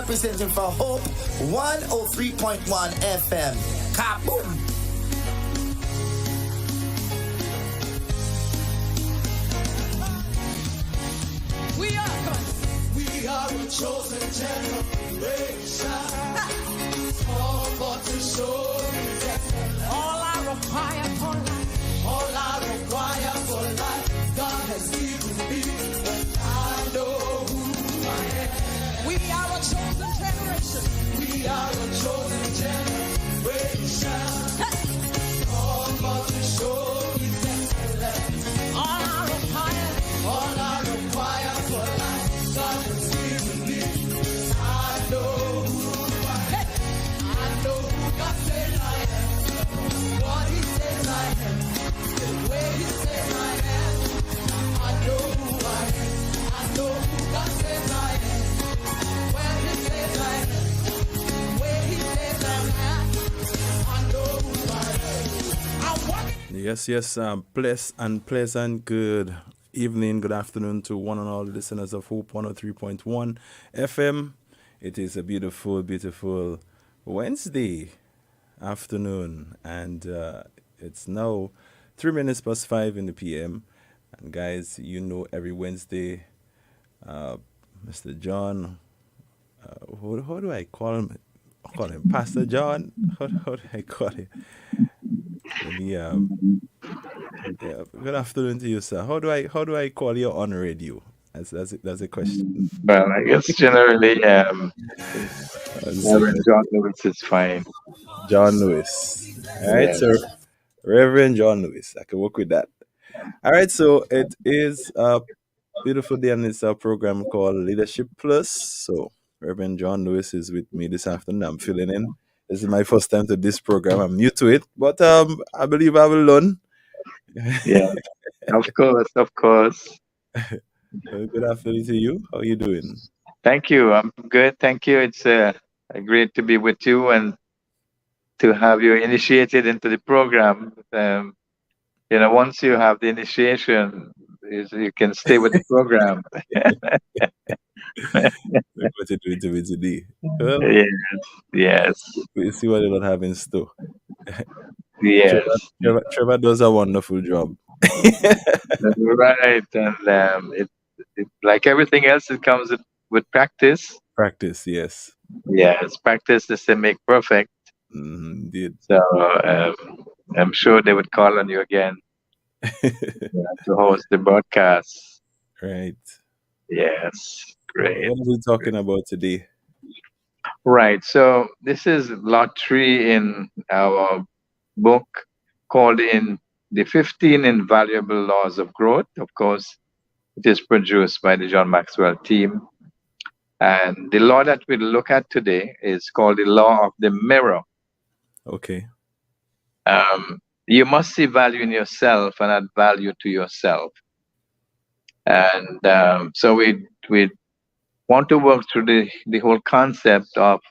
representing for Hope 103.1 FM. Kaboom! We are a chosen generation. All for to show His excellence. All I require for life. All I require for life. God has given me. And I know who I am. We are a chosen generation. We are a chosen generation. All for to show His excellence. All I require for life. God has given me. I know who I am. I know who God says I am. What He says I am. The way He says I am. I know who I am. I know who God says I am. Where He says I am. Where He says I am. I know who I am. I'm walking. Yes, pleasant good evening, good afternoon to one and all listeners of Hope 103.1 FM. It is a beautiful, beautiful Wednesday afternoon, and it's now 3 minutes past 5 in the PM. And guys, you know, every Wednesday, Mr. John, how do I call him? I call him Pastor John. How do I call him? Yeah. Good afternoon to you, sir. How do I call you on radio? That's a question. Well, I guess generally, Reverend John Lewis is fine. John Lewis. All right, Yes. sir. Reverend John Lewis. I can work with that. All right, so it is a beautiful day on this program called Leadership Plus. So Reverend John Lewis is with me this afternoon. I'm filling in. This is my first time to this program. I'm new to it, but I believe I will learn. Yeah, of course. Good afternoon to you. How are you doing? Thank you. I'm good. Thank you. It's great to be with you and to have you initiated into the program. Once you have the initiation, you can stay with the program. What you doing to me today? Well, Yes. we see what it'll have in store. Yes. Trevor does a wonderful job. Right. And it, like everything else, it comes with practice. Practice, yes. Yes, practice is to make perfect. Indeed. So I'm sure they would call on you again to host the broadcast. Right. Yes, great. What are we talking about today? Right. So this is lot 3 in our book called "In the 15 Invaluable Laws of Growth." Of course, it is produced by the John Maxwell team. And the law that we'll look at today is called the law of the mirror. Okay. You must see value in yourself and add value to yourself. And so we want to work through the whole concept of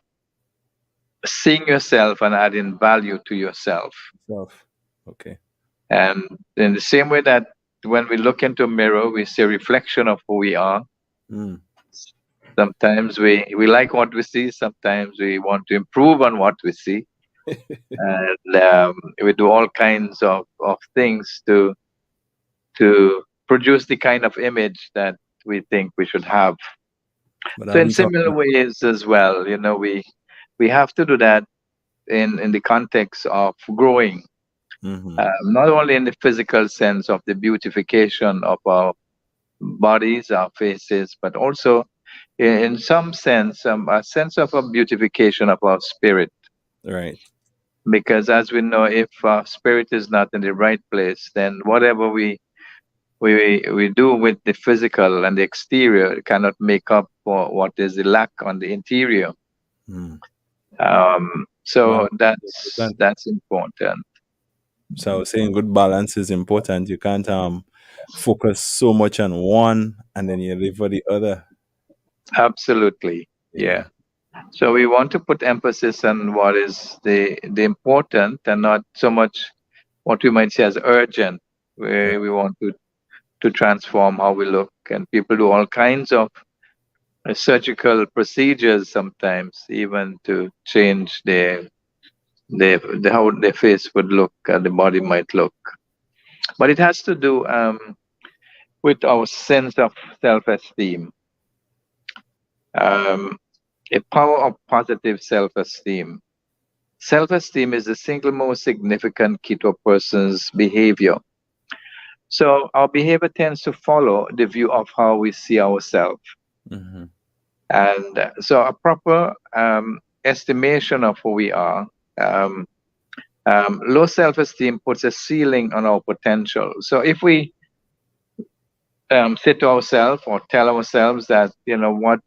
seeing yourself and adding value to yourself. Okay. And in the same way that when we look into a mirror, we see a reflection of who we are. Sometimes we like what we see. Sometimes we want to improve on what we see. And we do all kinds of things to produce the kind of image that we think we should have. So in similar ways as well, we have to do that in the context of growing. Not only in the physical sense of the beautification of our bodies, our faces, but also in some sense, a sense of a beautification of our spirit. Right. Because as we know, if our spirit is not in the right place, then whatever we do with the physical and the exterior cannot make up for what is the lack on the interior. So that's important. So I was saying good balance is important. You can't focus so much on one and then you leave for the other. Absolutely. Yeah. So we want to put emphasis on what is the important and not so much what we might say as urgent, where we want to transform how we look. And people do all kinds of surgical procedures sometimes, even to change how their face would look, the body might look. But it has to do with our sense of self-esteem, um, a power of positive self-esteem. Self-esteem is the single most significant key to a person's behavior. So our behavior tends to follow the view of how we see ourselves. Mm-hmm. And so a proper estimation of who we are. Um, Low self-esteem puts a ceiling on our potential. So if we say to ourselves or tell ourselves that, what,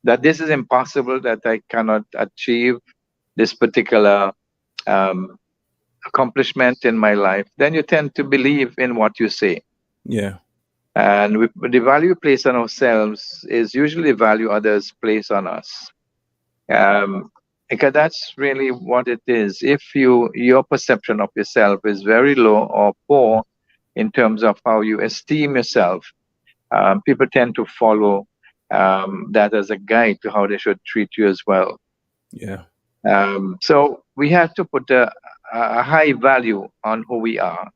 that this is impossible, that I cannot achieve this particular um, accomplishment in my life, then you tend to believe in what you say. Yeah. And the value we place on ourselves is usually the value others place on us. Um, because that's really what it is. If your perception of yourself is very low or poor in terms of how you esteem yourself, people tend to follow that as a guide to how they should treat you as well. Yeah. So we have to put a high value on who we are.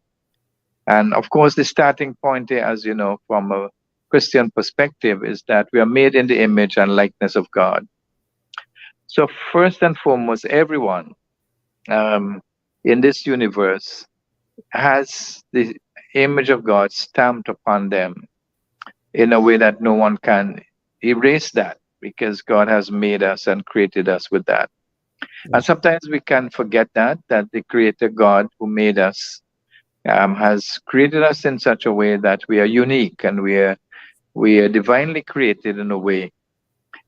And of course, the starting point here, as you know, from a Christian perspective, is that we are made in the image and likeness of God. So, first and foremost, everyone um, in this universe has the image of God stamped upon them in a way that no one can erase that, because God has made us and created us with that. And sometimes we can forget that the Creator God who made us has created us in such a way that we are unique, and we are divinely created in a way.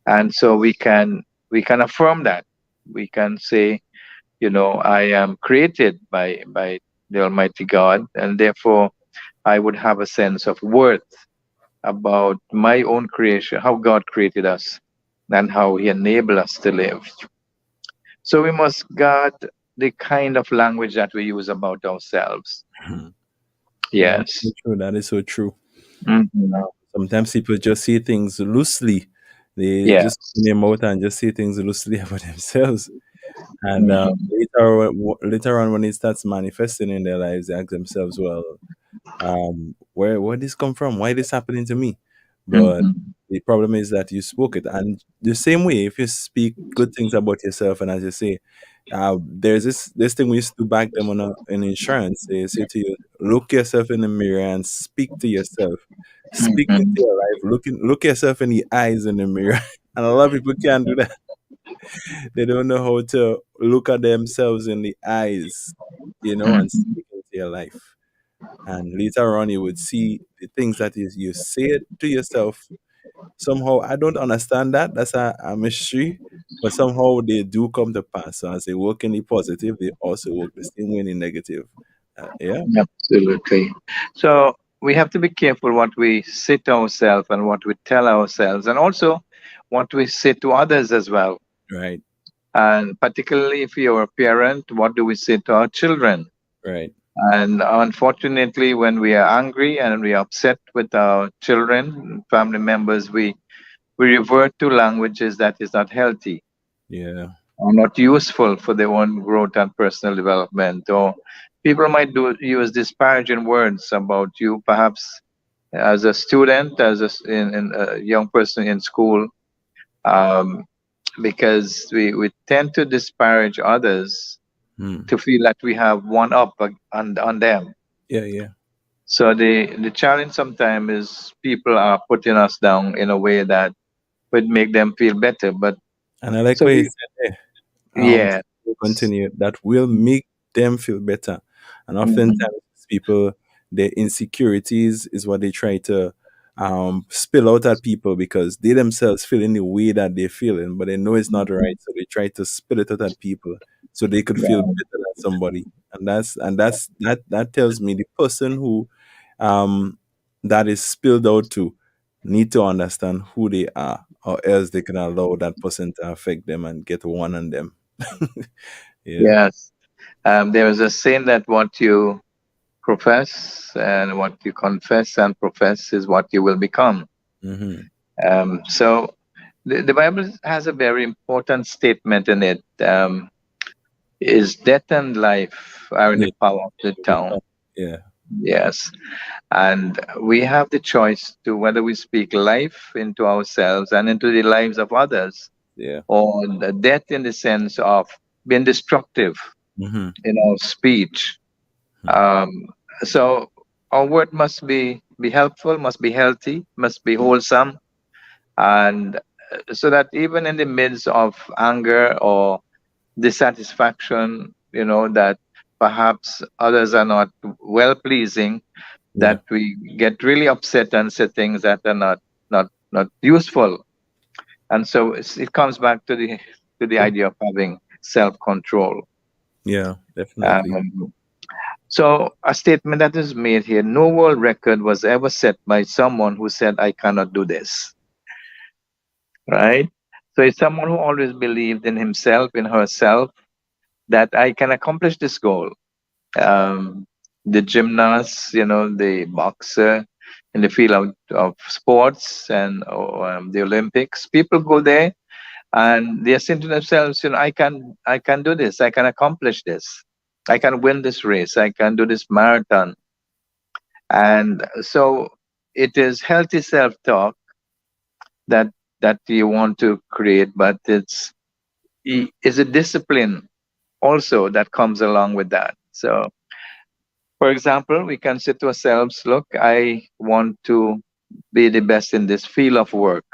And so we can affirm that. We can say, I am created by the Almighty God, and therefore I would have a sense of worth about my own creation, how God created us, and how He enabled us to live. So we must guard the kind of language that we use about ourselves. Mhm. That is so Yes. true. That is so true. Mhm. Sometimes people just say things loosely. They just open Yes. their mouth and just say things loosely about themselves. And Mhm. later on, when it starts manifesting in their lives, they ask themselves, "Well, where this come from? Why this happening to me?" But Mhm. the problem is that you spoke it, and the same way, if you speak good things about yourself, and as you say, there's this thing we used to back them on in insurance. They say to you, look yourself in the mirror and speak to yourself. Speak into Mhm. your life. Look yourself in the eyes in the mirror. And a lot of people can't do that. They don't know how to look at themselves in the eyes, and Mhm. speak into your life. And later on, you would see the things that you say it to yourself. Somehow, I don't understand that. That's a mystery. But somehow they do come to pass. So as they work in the positive, they also work the same way in the negative. Yeah, Absolutely. So we have to be careful what we say to ourselves and what we tell ourselves, and also what we say to others as well. right, And particularly if you're a parent, what do we say to our children? right. And unfortunately, when we are angry and we are upset with our children, family members, we revert to languages that is not healthy Yeah, or not useful for their own growth and personal development. Or people might use disparaging words about you, perhaps as a student, in a young person in school, um, because we tend to disparage others hmm. to feel that we have one up on them. Yeah, yeah. So the challenge sometimes is people are putting us down in a way that would make them feel better. But And I like so what you we, said there. yeah, To continue, that will make them feel better. And mhm, oftentimes, people, their insecurities is what they try to spill out at people because they themselves feel in the way that they're feeling, but they know it's not mhm, right. So they try to spill it out at people so they could feel yeah, better than somebody. And that tells me the person who that is spilled out to need to understand who they are, or else they can allow that person to affect them and get one on them. Yeah. yes. There is a saying that what you profess and what you confess and profess is what you will become. Mm-hmm. So the Bible has a very important statement in it. Is death and life are in the Yeah. power of the tongue. Yeah. Yes. And we have the choice to whether we speak life into ourselves and into the lives of others, Yeah. or the death in the sense of being destructive Mm-hmm. in our speech. Um, so our word must be helpful, must be healthy, must be wholesome, and so that even in the midst of anger or dissatisfaction, that perhaps others are not well pleasing, Yeah. that we get really upset and say things that are not useful. And so it comes back to the idea of having self control. Yeah. Definitely. Um, so a statement that is made here: no world record was ever set by someone who said, "I cannot do this." Right. So it's someone who always believed in himself, in herself, that I can accomplish this goal. The gymnast, the boxer, in the field of sports and the Olympics, people go there and they are saying to themselves, I can do this, I can accomplish this, I can win this race, I can do this marathon. And so it is healthy self-talk that you want to create, but is a discipline also that comes along with that. So for example, we can say to ourselves, look, I want to be the best in this field of work.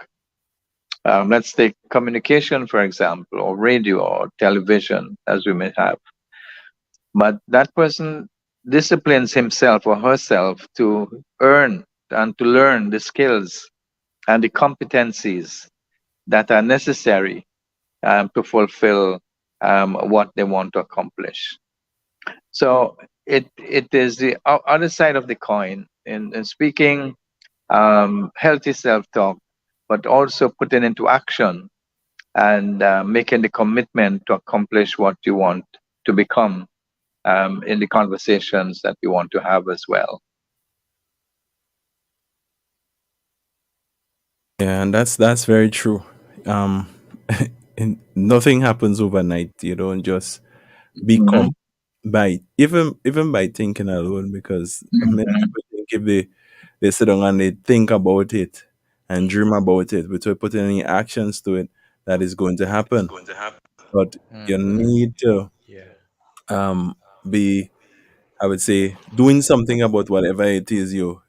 Let's take communication, for example, or radio or television, as we may have. But that person disciplines himself or herself to earn and to learn the skills and the competencies that are necessary to fulfill what they want to accomplish. So it is the other side of the coin in speaking healthy self-talk, but also putting into action and making the commitment to accomplish what you want to become in the conversations that you want to have as well. Yeah, and that's very true. Um, and nothing happens overnight. You don't just become Mhm. by even by thinking alone. Because many people think if they sit down and they think about it and dream about it without putting any actions to it, that is going to happen. But you need to Yeah. um be, I would say, doing something about whatever it is you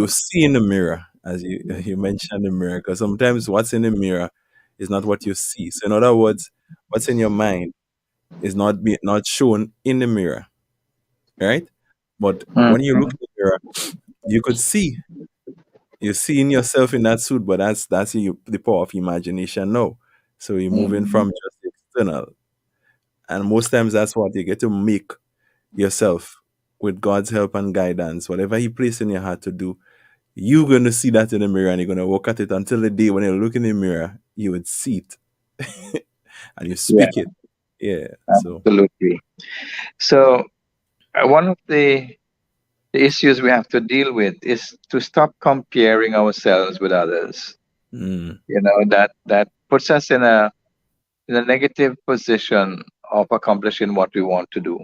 see in the mirror, as you mentioned the mirror, because sometimes what's in the mirror is not what you see. So in other words, what's in your mind is not shown in the mirror, right? But when you look Mhm. in the mirror, you could see you're seeing yourself in that suit, but that's the power of imagination now. So you're moving Mhm. from just external, and most times that's what you get to make yourself with God's help and guidance. Whatever He placed in your heart to do, you're going to see that in the mirror and you're going to walk at it until the day when you look in the mirror, you would see it and you Yeah, speak it. Yeah. So, absolutely. So one of the issues we have to deal with is to stop comparing ourselves with others. mm, That puts us in a negative position of accomplishing what we want to do.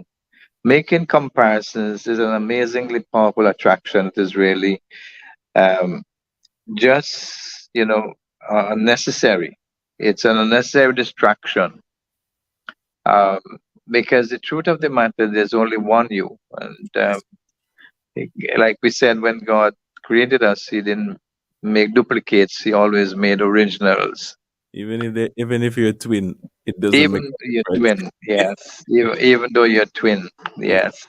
Making comparisons is an amazingly powerful attraction. It is really um, just unnecessary. It's an unnecessary distraction, um, because the truth of the matter, there's only one you. And like we said, when God created us, He didn't make duplicates. He always made originals. even if you're a twin, it doesn't Even make though you're a difference. twin, yes. Even though you're twin, Yeah. yes.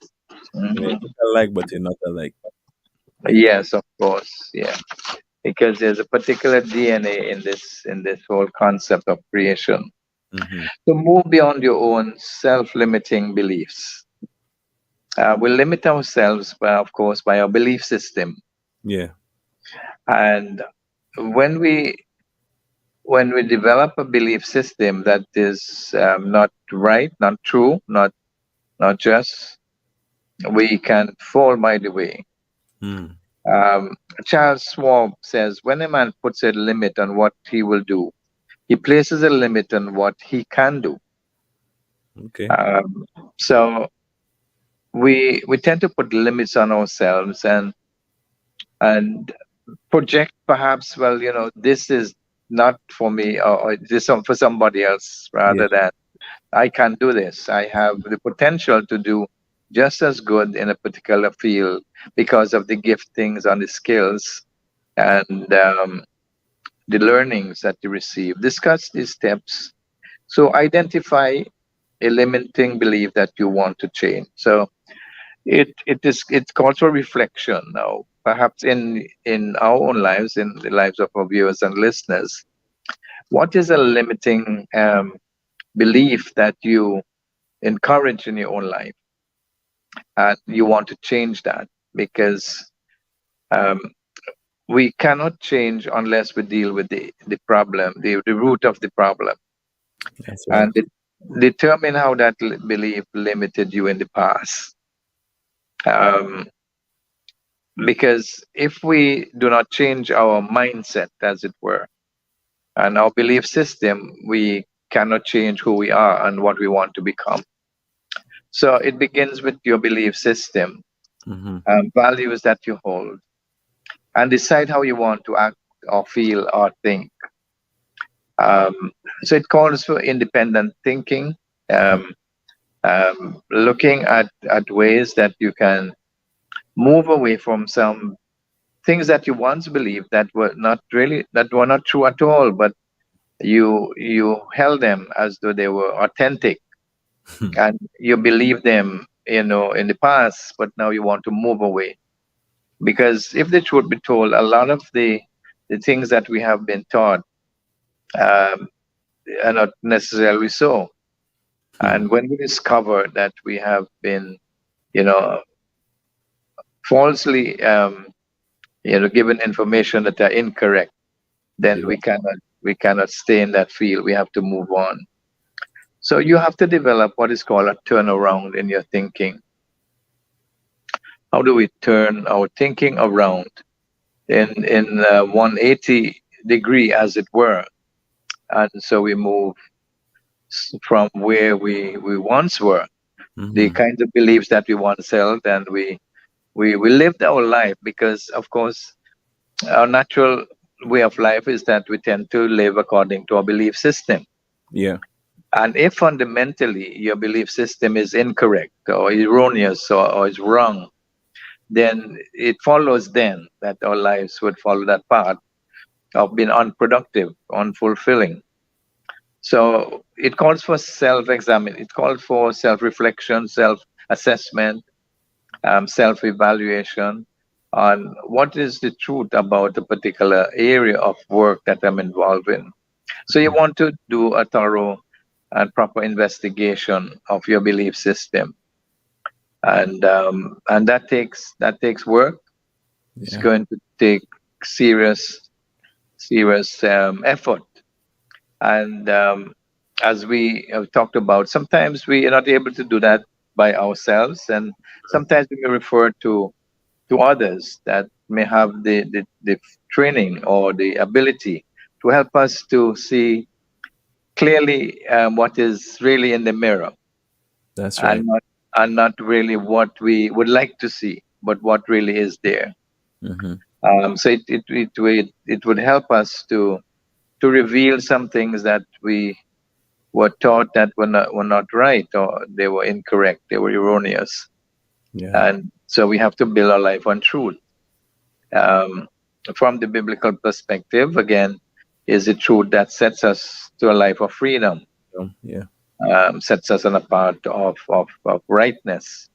You may Mhm. look alike, but you're not alike. Yes, of course, yeah. Because there's a particular DNA in this whole concept of creation. Hmm. So move beyond your own self-limiting beliefs. We limit ourselves, of course, by our belief system, Yeah. and when we develop a belief system that is not right, not true, not just, we can fall by the way. Mm. Um, Charles Schwab says when a man puts a limit on what he will do, he places a limit on what he can do. Okay. Um, so we tend to put limits on ourselves and project perhaps, well, this is not for me, or this is for somebody else, Yeah. rather than I can do this. I have the potential to do just as good in a particular field because of the giftings and the skills and the learnings that you receive. Discuss these steps. So identify a limiting belief that you want to change. So it calls for reflection now. Perhaps in our own lives, in the lives of our viewers and listeners, what is a limiting belief that you encourage in your own life, and you want to change that? Because um, we cannot change unless we deal with the problem, the root of the problem, That's right. and determine how that belief limited you in the past. Um, because if we do not change our mindset, as it were, and our belief system, we cannot change who we are and what we want to become. So it begins with your belief system, Mm-hmm. values that you hold, and decide how you want to act or feel or think. Um, so it calls for independent thinking, um, looking at ways that you can move away from some things that you once believed that were not true at all, but you held them as though they were authentic, and you believe them, in the past, but now you want to move away. Because if the truth be told, a lot of the things that we have been taught um, are not necessarily so. And when we discover that we have been, you know, falsely, given information that are incorrect, then Yeah. we cannot stay in that field. We have to move on. So you have to develop what is called a turnaround in your thinking. How do we turn our thinking around in 180 degree, as it were? And so we move from where we once were, the Mm-hmm. kinds of beliefs that we once held, and we lived our life, because of course our natural way of life is that we tend to live according to our belief system. Yeah. And if fundamentally your belief system is incorrect or erroneous or is wrong, then it follows then that our lives would follow that path of being unproductive, unfulfilling. So it calls for self-examine. It calls for self-reflection, self-assessment, self-evaluation on what is the truth about a particular area of work that I'm involved in. So you want to do a thorough and proper investigation of your belief system, and that takes work. It's Yeah. going to take serious effort. And as we have talked about, sometimes we are not able to do that by ourselves, and sometimes we may refer to others that may have the training or the ability to help us to see clearly what is really in the mirror, That's and right. not really what we would like to see, but what really is there. Mm-hmm. So it would help us to reveal some things that we were taught that were not right, or they were incorrect, they were erroneous. Yeah. And so we have to build our life on truth. Um, from the biblical perspective, again, is the truth that sets us to a life of freedom, Yeah. sets us on a path of rightness,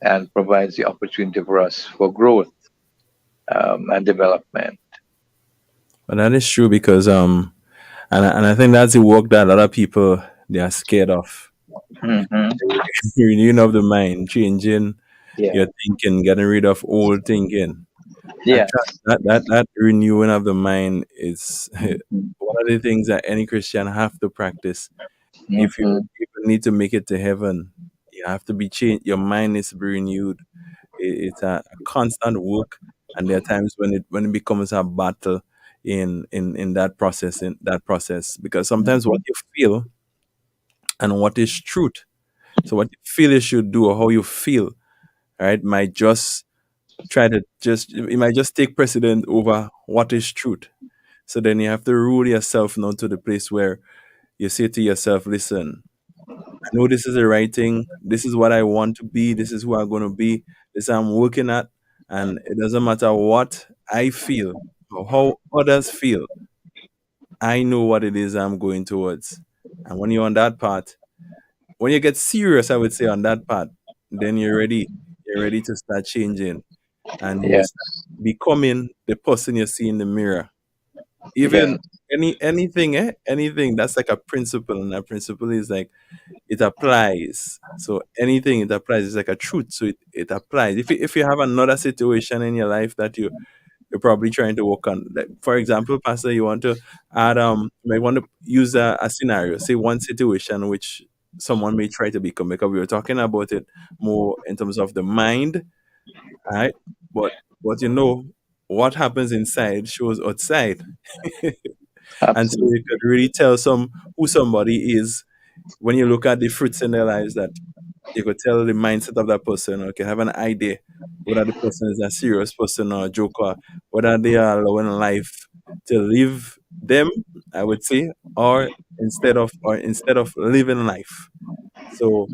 and provides the opportunity for us for growth and development. And that is true because and I think that's the work that a lot of people they are scared of. Hmm. Renewing of the mind, changing Yeah. your thinking, getting rid of old thinking. Yeah. That renewing of the mind is one of the things that any Christian have to practice. If you Hmm. even need to make it to heaven, you have to be changed. Your mind needs to be renewed. It's a constant work. And there are times when it becomes a battle in that process, because sometimes what you feel and what is truth, so what you feel you should do or how you feel, right, might just try to just it might just take precedent over what is truth. So then you have to rule yourself now to the place where you say to yourself, listen, I know this is the right thing. This is what I want to be. This is who I'm going to be. This I'm working at. And it doesn't matter what I feel or how others feel. I know what it is I'm going towards. And when you're on that path, when you get serious, I would say on that path, then you're ready. You're ready to start changing and you Yeah, start becoming the person you see in the mirror. yeah, Even anything that's like a principle, and that principle is like it applies. So anything it applies is like a truth. So it applies. If you have another situation in your life that you're probably trying to work on, like for example, Pastor, you want to add you might want to use a scenario, say one situation which someone may try to become, because we were talking about it more in terms of the mind, right? But but what happens inside shows outside. And so you absolutely. could really tell who somebody is when you look at the fruits in their lives, that you could tell the mindset of that person, or you can have an idea whether the person is a serious person or a joker, whether they are allowing life to live them, I would say, or instead of living life. So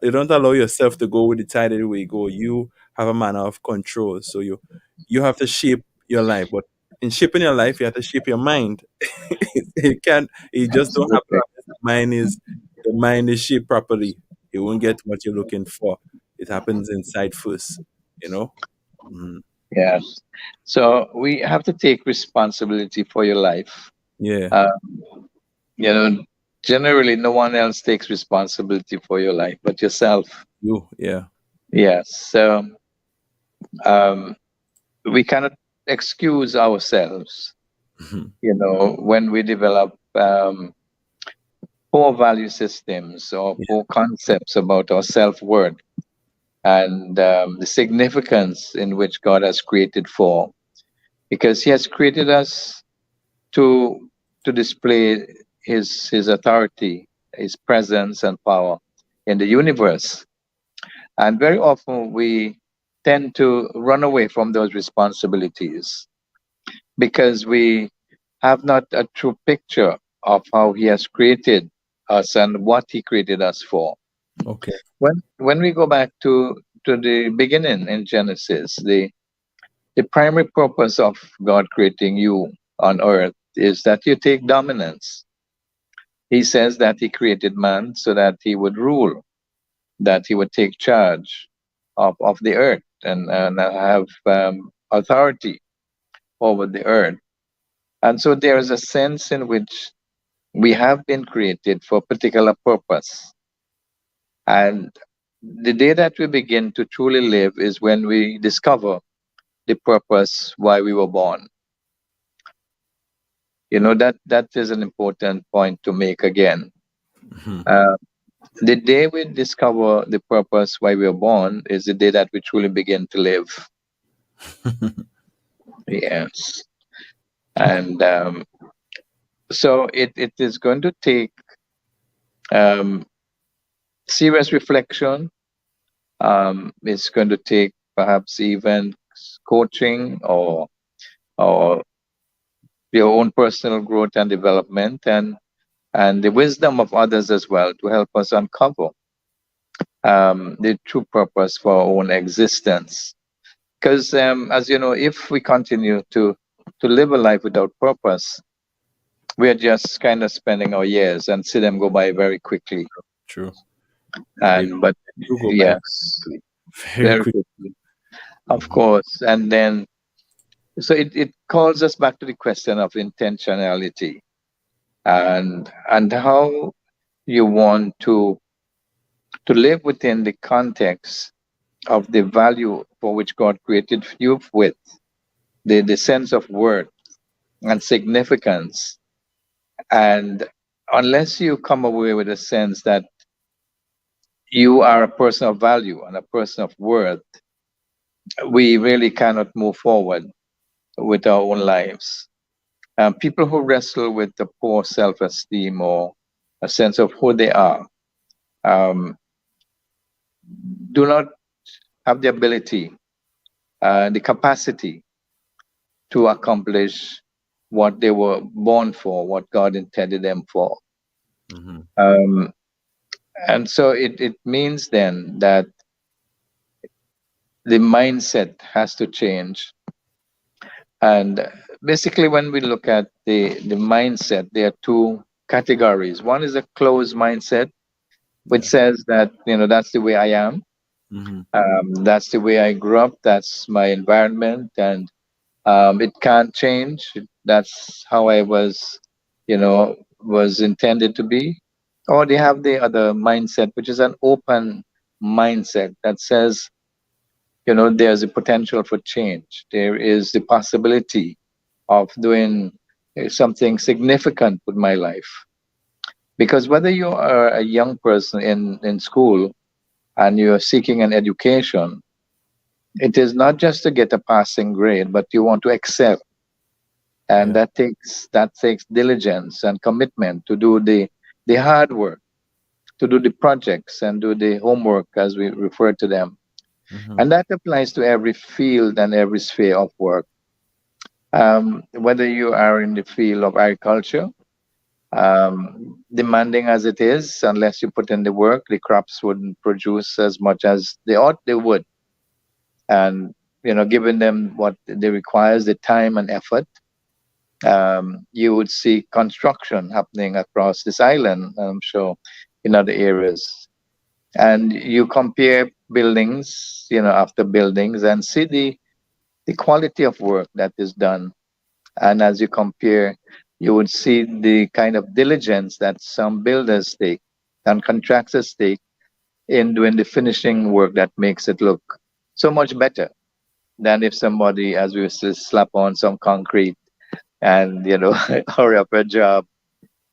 you don't allow yourself to go with the tide of the way you go. You have a manner of control. So you have to shape your life. But in shaping your life, you have to shape your mind. You can't you just don't happen Absolutely. unless the mind is shaped properly. You won't get what you're looking for. It happens inside first, you know? Mhm. Yes. So we have to take responsibility for your life. Yeah, Uh, you know, generally, no one else takes responsibility for your life but yourself. yeah. Yes. So um, we cannot excuse ourselves, Mhm. when we develop poor value systems or Yeah, poor concepts about our self worth and the significance in which God has created for, because He has created us to display His authority, His presence and power in the universe. And very often we tend to run away from those responsibilities because we have not a true picture of how He has created us and what He created us for. okay. When we go back to the beginning in Genesis, the primary purpose of God creating you on earth is that you take dominance. He says that He created man so that he would rule, that he would take charge of the earth and have authority over the earth. And so there is a sense in which we have been created for a particular purpose. And the day that we begin to truly live is when we discover the purpose why we were born. That is an important point to make again. Mhm. Uh, the day we discover the purpose why we were born is the day that we truly begin to live. Yes. And so it is going to take um, serious reflection. It's going to take perhaps even coaching or your own personal growth and development and the wisdom of others as well to help us uncover the true purpose for our own existence. Because as you know, if we continue to live a life without purpose, we are just kind of spending our years and see them go by very quickly. True. They And but do go by yes, very very quick. quickly, of Mhm. course. And then so it calls us back to the question of intentionality and how you want to live within the context of the value for which God created you with, the sense of worth and significance. And unless you come away with a sense that you are a person of value and a person of worth, we really cannot move forward with our own lives. People who wrestle with the poor self-esteem or a sense of who they are um, do not have the ability, the capacity to accomplish what they were born for, what God intended them for. Mm-hmm. Um, and so it means then that the mindset has to change. And basically, when we look at the mindset, there are two categories. One is a closed mindset, which Yeah. says that, that's the way I am. Mm-hmm. That's the way I grew up. That's my environment, and it can't change. That's how I was intended to be. Or they have the other mindset, which is an open mindset that says, there's a potential for change. There is the possibility of doing something significant with my life. Because whether you are a young person in school and you're seeking an education, it is not just to get a passing grade, but you want to excel. And Yeah. that takes diligence and commitment to do the hard work, to do the projects and do the homework as we refer to them. Mm-hmm. And that applies to every field and every sphere of work. Whether you are in the field of agriculture, demanding as it is, unless you put in the work, the crops wouldn't produce as much as they would. And giving them what they requires, the time and effort, you would see construction happening across this island, I'm sure, in other areas. And you compare buildings, after buildings, and see the quality of work that is done. And as you compare, you would see the kind of diligence that some builders take and contractors take in doing the finishing work that makes it look so much better than if somebody, as we were still slap on some concrete and hurry up a job,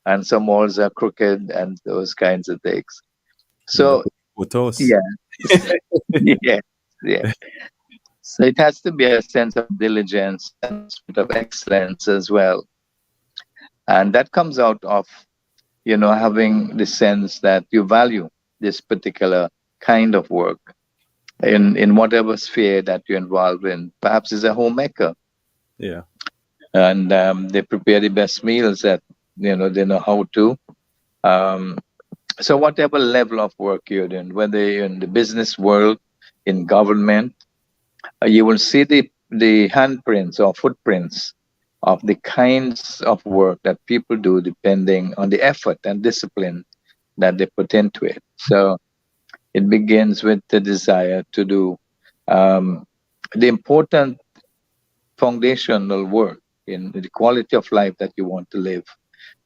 and some walls are crooked and those kinds of things. Yeah. So Photos. yeah, yeah, yeah. So it has to be a sense of diligence and a spirit of excellence as well. And that comes out of, having the sense that you value this particular kind of work in whatever sphere that you're involved in. Perhaps as a homemaker, Yeah. and they prepare the best meals that, they know how to. Um, so whatever level of work you're doing, whether you're in the business world, in government, you will see the handprints or footprints of the kinds of work that people do depending on the effort and discipline that they put into it. So it begins with the desire to do um, the important foundational work in the quality of life that you want to live,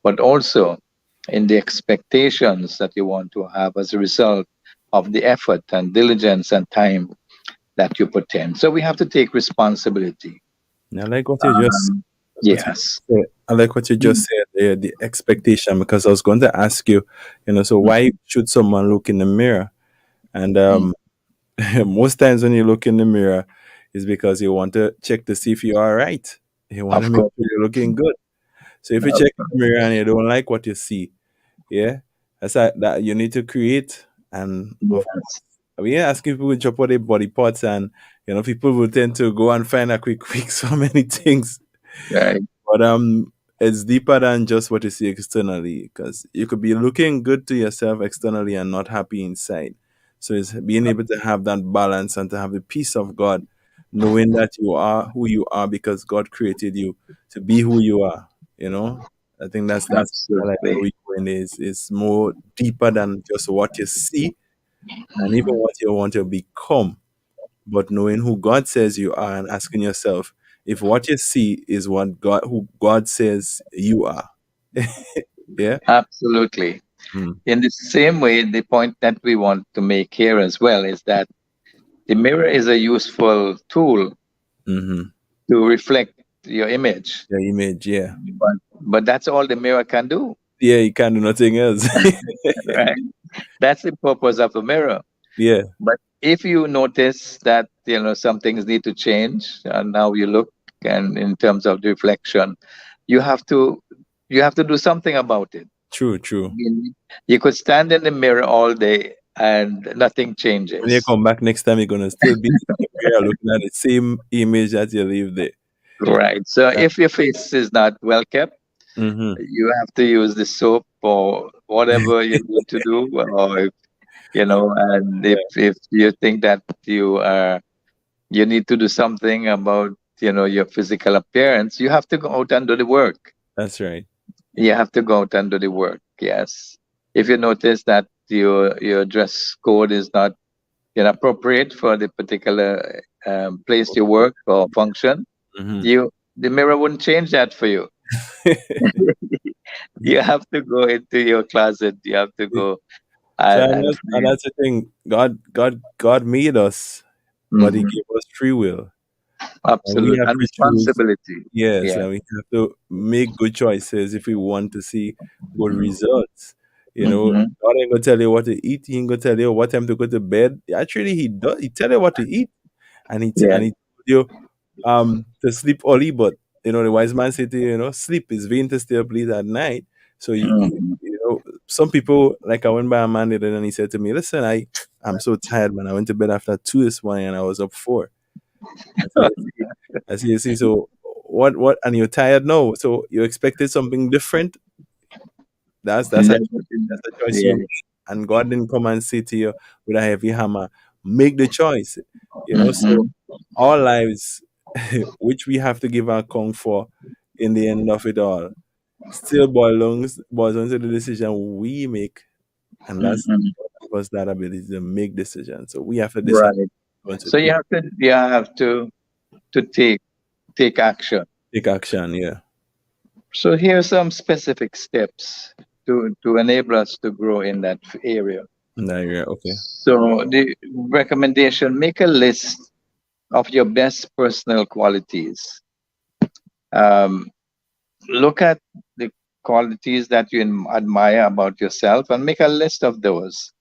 but also in the expectations that you want to have as a result of the effort and diligence and time that you put in. So we have to take responsibility. I like what you just what you Yes. said. I like what you just said there, the expectation, because I was going to ask you, so why should someone look in the mirror? And Mm. most times when you look in the mirror, is because you want to check to see if you're all right. You want to Of make course. sure you're looking good. So if you check in the mirror and you don't like what you see, yeah, that you need to create. And of Yes. we ain't asking people to chop out their body parts, and people will tend to go and find a quick fix for many things. Right. But it's deeper than just what you see externally, because you could be looking good to yourself externally and not happy inside. So it's being able to have that balance and to have the peace of God, knowing that you are who you are because God created you to be who you are. I think that's I like where Absolutely. we going is more deeper than just what you see and even what you want to become, but knowing who God says you are and asking yourself if what you see is who God says you are. Yeah. Absolutely. Mm. In the same way, the point that we want to make here as well is that the mirror is a useful tool Mm-hmm. to reflect your image, The image, yeah. but that's all the mirror can do, Yeah, you can't do nothing else. right? That's the purpose of a mirror. Yeah. But if you notice that some things need to change, and now you look, and in terms of the reflection, you have to do something about it. True, true. You could stand in the mirror all day and nothing When you changes. come back next time, you're gonna still be in the mirror looking at the same image that you leave there. Right. So if your face is not well kept, Mm-hmm. you have to use the soap or whatever you need to do, or and if you think that you need to do something about your physical appearance, you have to go out and do the work. That's right. You have to go out and do the work. Yes. If you notice that your dress code is not appropriate for the particular place you work or function, Mm-hmm. the mirror wouldn't change that for you. You have to go into your closet. You have to go So and and that's the thing. God made us, but He Mhm. gave us free will, and we Absolute have and to choose. responsibility. Yes, Yeah. and we have to make good choices if we want to see good results. Hmm. God ain't gonna tell you what to eat. He ain't gonna tell you what time to go to bed. Actually, He does. He tell you what to eat, and Yeah. He told you to sleep early. But the wise man said to you, sleep is vain to stay up late at night. So Hmm. some people, like, I went by a man the other day and he said to me, "Listen, I'm so tired, man. I went to bed after 2 this morning and I was up 4." I said, you see, so what, and you're tired now, so you expected something different. That's a choice you Yeah. made, and God didn't come and say to you with a heavy hammer, make the choice. So Hmm. our lives, which we have to give an account for in the end of it all, still boils down to the decision we make, and that's Hmm. give us that ability to make decisions. So we have to decide Right. what we want to So do. you have to take action. Take action, yeah. So here are some specific steps to enable us to grow in that area. No, yeah, okay. So the recommendation: make a list of your best personal qualities. Um, Look at the qualities that you admire about yourself and make a list of those.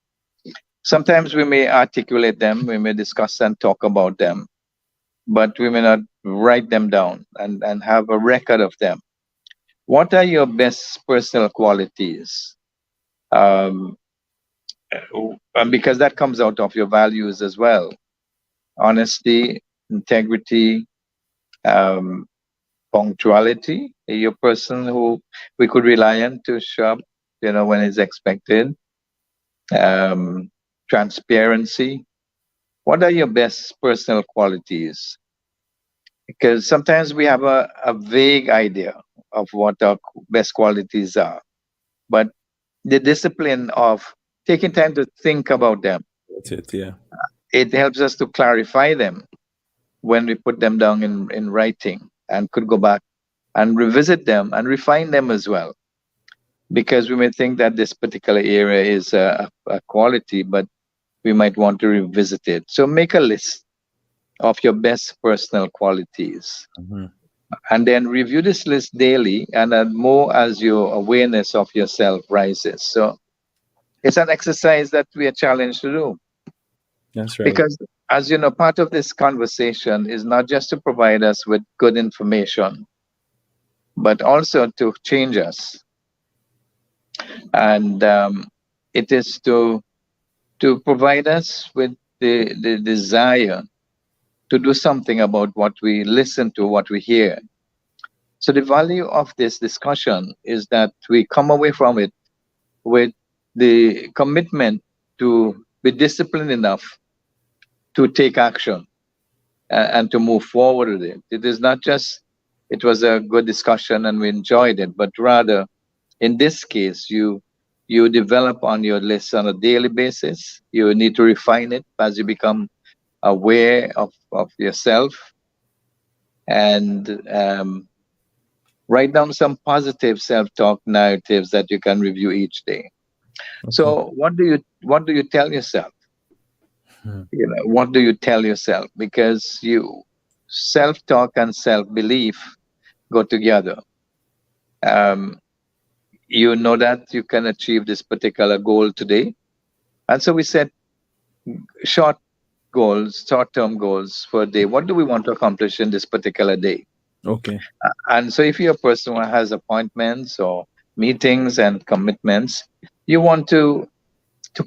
Sometimes we may articulate them, we may discuss and talk about them, but we may not write them down and have a record of them. What are your best personal qualities? Um, and because that comes out of your values as well: honesty, integrity, um, punctuality. You're a person who we could rely on to show up, when it's expected. Um, Transparency. What are your best personal qualities? Because sometimes we have a vague idea of what our best qualities are, but the discipline of taking time to think about them, That's it, yeah. it helps us to clarify them when we put them down in writing, and could go back and revisit them and refine them as well. Because we may think that this particular area is a quality, but we might want to revisit it. So make a list of your best personal qualities, Hmm. and then review this list daily and add more as your awareness of yourself rises. So it's an exercise that we are challenged to do, That's right. because, as you know, part of this conversation is not just to provide us with good information, but also to change us. And it is to provide us with the desire to do something about what we listen to, what we hear. So the value of this discussion is that we come away from it with the commitment to be disciplined enough to take action, and to move forward with it. It is not just it was a good discussion and we enjoyed it, but rather in this case you develop on your list on a daily basis. You need to refine it as you become aware of yourself, and write down some positive self-talk narratives that you can review each day. Okay. So what do you tell yourself? Mhm. What do you tell yourself? Because you self-talk and self-belief go together. um, you know that you can achieve this particular goal today, and so we set short goals, short-term goals for a day. What do we want to accomplish in this particular day? Okay. And so, if you're a person who has appointments or meetings and commitments, you want to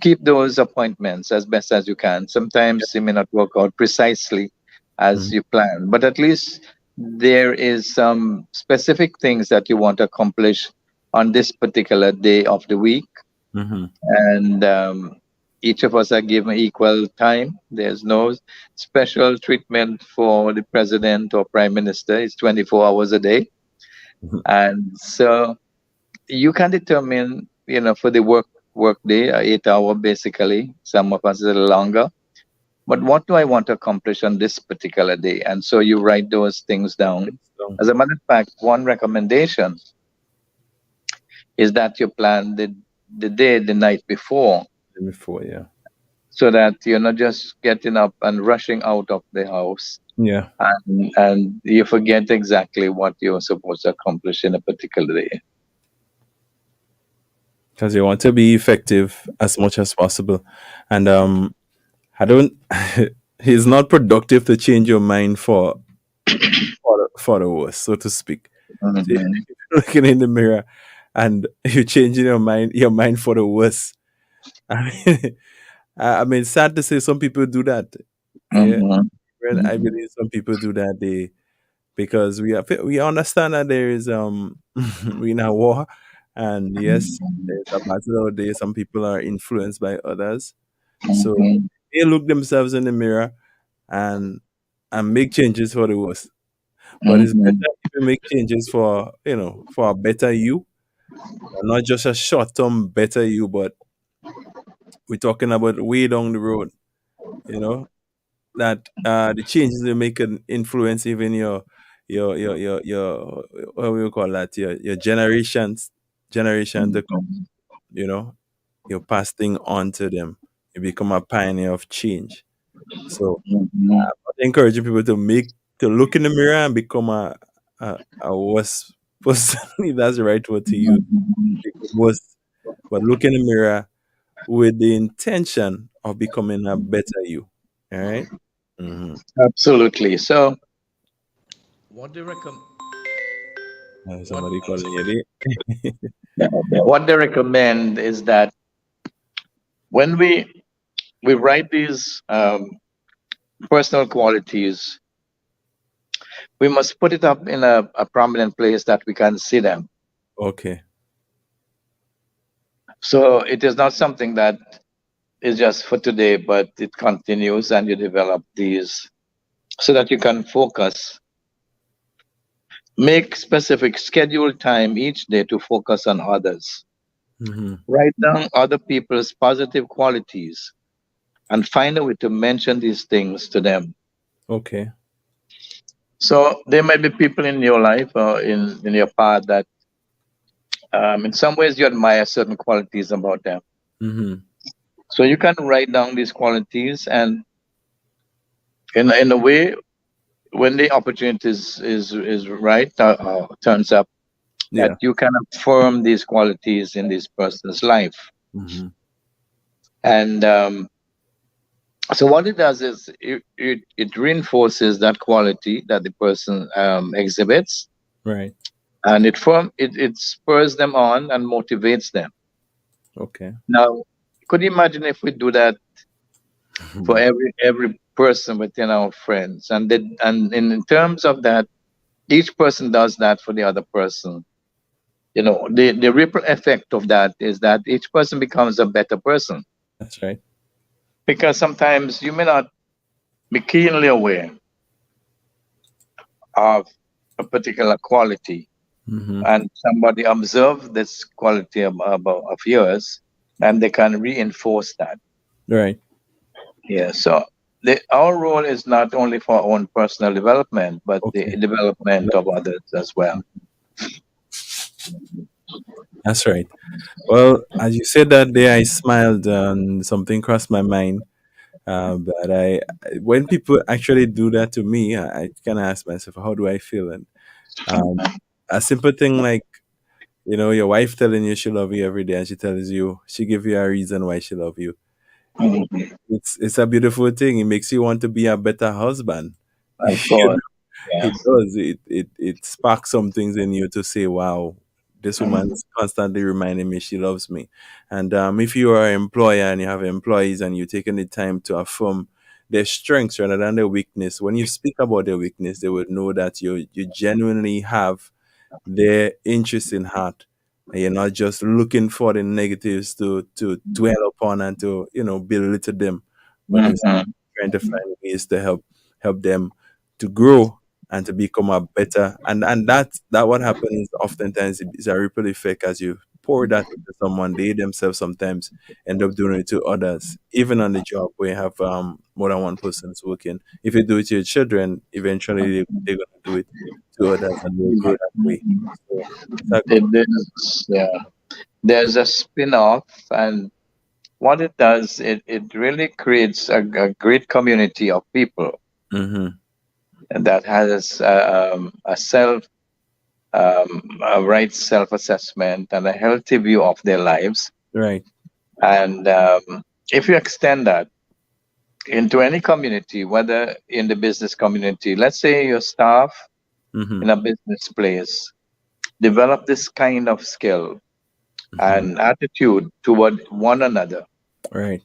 keep those appointments as best as you can. Sometimes they may not work out precisely as Mm-hmm. you plan, but at least there is some specific things that you want to accomplish on this particular day of the week, Mm-hmm. and each of us are given equal time. There's no special treatment for the president or prime minister. It's 24 hours a day, and so you can determine, for the work day, 8 hour basically. Some of us a little longer. But what do I want to accomplish on this particular day? And so you write those things down. So, As a matter of fact, one recommendation is that you plan the day the night before, before, yeah. so that you're not just getting up and rushing out of the house, Yeah. and you forget exactly what you're supposed to accomplish in a particular day. Because you want to be effective as much as possible. And I don't it's not productive to change your mind for the worse, so to speak. So if Mhm, you're looking in the mirror and you're changing your mind for the worse. I mean, I mean, sad to say, some people do that. Yeah, mhm, and I mhm, believe some people do that. Because we understand that there is we in a war, and yes, there's a battle out there. Some people are influenced by others, so mhm, they look themselves in the mirror and make changes for the worse. But it's better mhm, if you make changes for a better you, not just a short term better you, but we're talking about way down the road. You know that the changes you make can influence even your what do you call that, your generation to come. mhm, You know, you're passing on to them. You become a pioneer of change. So mhm, I'm encouraging people to look in the mirror and become a worse person. If that's the right word to use. mhm. Become worse, but look in the mirror with the intention of becoming a better you. All right. Mm-hmm. Absolutely. So, what they recommend, what Somebody calling you there. what they recommend is that when we write these personal qualities, we must put it up in a prominent place that we can see them. Okay. So it is not something that is just for today, but it continues, and you develop these so that you can focus. Make specific scheduled time each day to focus on others. Mm-hmm. Write down other people's positive qualities and find a way to mention these things to them. Okay. So there might be people in your life or in your path that in some ways you admire certain qualities about them. Mm-hmm. So you can write down these qualities, and in a way, when the opportunity is right, turns up, that Yeah. you can affirm these qualities in this person's life. Mm-hmm. And so what it does is it reinforces that quality that the person exhibits, Right. and it spurs them on and motivates them. Okay. Now, could you imagine if we do that for every person within our friends, and in terms of that, each person does that for the other person. The ripple effect of that is that each person becomes a better person, That's right. because sometimes you may not be keenly aware of a particular quality, Mm-hmm. and somebody observe this quality of yours, and they can reinforce that. Right. Yeah. So our role is not only for our own personal development, but the Okay. development of others as well. That's right. Well, as you said that day, I smiled and something crossed my mind. But when people actually do that to me, I kind of ask myself, how do I feel? And um, a simple thing like, your wife telling you she love you every day, and she tells you, she give you a reason why she love you. Mhm. It's a beautiful thing. It makes you want to be a better husband. Of course. It Yes. does. It sparks some things in you to say, "Wow, this woman Mhm. is constantly reminding me she loves me." And if you are an employer and you have employees and you're taking the time to affirm their strengths rather than their weakness, when you speak about their weakness, they would know that you genuinely have their interest in heart. And you're not just looking for the negatives to dwell upon and to belittle them, but instead Mhm. trying to find ways to help them to grow and to become a better and that what happens oftentimes is a ripple effect as you pour that into someone. They themselves sometimes end up doing it to others, even on the job where you have more than one person's working. If you do it to your children, eventually they're going to do it to others and will grow that way. Mhm. So it's a It is, yeah. There's a spin-off, and what it does, it really creates a great community of people mm-hmm. that has a a right self-assessment and a healthy view of their lives. Right. And if you extend that into any community, whether in the business community, let's say your staff Mm-hmm. in a business place, develop this kind of skill Mm-hmm. and attitude toward one another. Right.